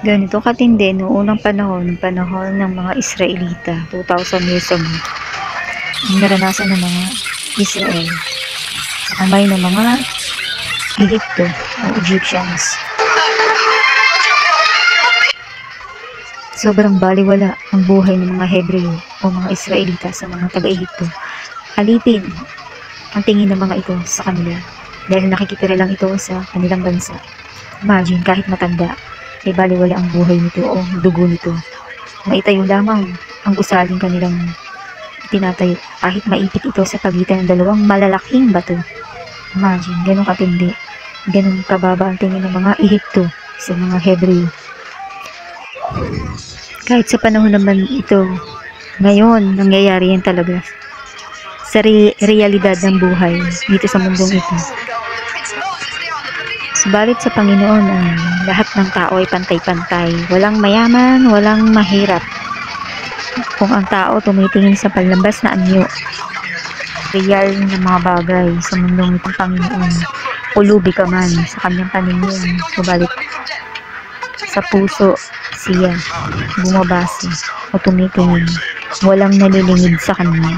Ganito katindi noong unang panahon, ng panahon ng mga Israelita, 2,000 years ago. Ang naranasan ng mga Israel sa kamay ng mga Egypto o Egyptians. Sobrang baliwala ang buhay ng mga Hebreo o mga Israelita sa mga taga-Egypto. Alipin ang tingin ng mga ito sa kanila dahil nakikitira lang ito sa kanilang bansa. Imagine, kahit matanda, ay baliwala ang buhay nito o dugo nito. Maitayo lamang ang gusaling kanilang tinatayo kahit maipit ito sa pagitan ng dalawang malalaking bato. Imagine, ganun katindi, ganun kababa ang tingin ng mga Ehipto sa mga Hebreo. Kahit sa panahon naman ito, ngayon, nangyayari yan talaga sa realidad ng buhay dito sa mundong ito. Subalit sa Panginoon ay lahat ng tao ay pantay-pantay. Walang mayaman, walang mahirap. Kung ang tao tumitingin sa panlabas na anyo, real na mga bagay sa mundong itong Panginoon, pulubi ka man sa kanyang paningin. Subalit sa puso siya bumabase o tumitingin. Walang nalilingid sa kanya.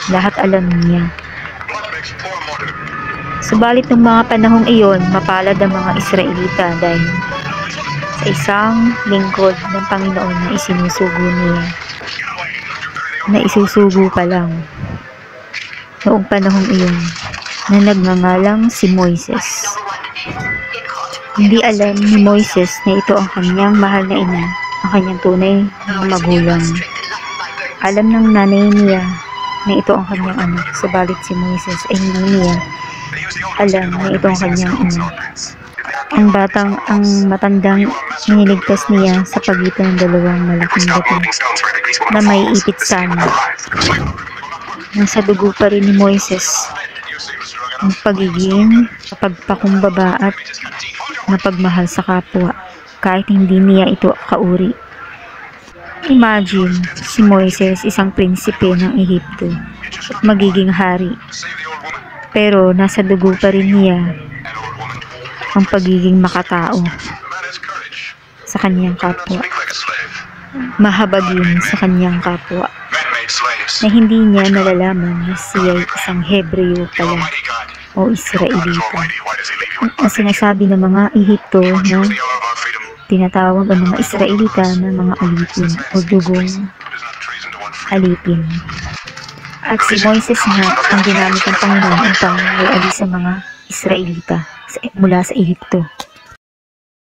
Lahat alam niya. Subalit ng mga panahong iyon, mapalad ang mga Israelita dahil sa isang lingkod ng Panginoon na isinusugo niya, na isusugo pa lang noong panahong iyon, na nagngangalang si Moises. Hindi alam ni Moises na ito ang kanyang mahal na ina, ang kanyang tunay na magulang. Alam ng nanay niya na ito ang kanyang anak, subalit si Moises ay hindi niya alam na ito ang kanyang ina. Ang matandang iniligtas niya sa pagitan ng dalawang malaking bato na may ipit sana. Nasa dugo pa rin ni Moises ang pagiging pagpakumbaba at napagmahal sa kapwa kahit hindi niya ito kauri. Imagine, si Moises isang prinsipe ng Ehipto at magiging hari. Pero nasa dugo pa rin niya ang pagiging makatao sa kanyang kapwa. Mahabagin sa kanyang kapwa. Na hindi niya nalalaman na siya ay isang Hebreo pala o Israelita. Ang sinasabi ng mga Ehipto na tinatawag ang mga Israelita na mga alipin o dugong alipin. At si Moises nga ang ginamit ng Panginoon upang iaalis sa mga Israelita mula sa Ehipto.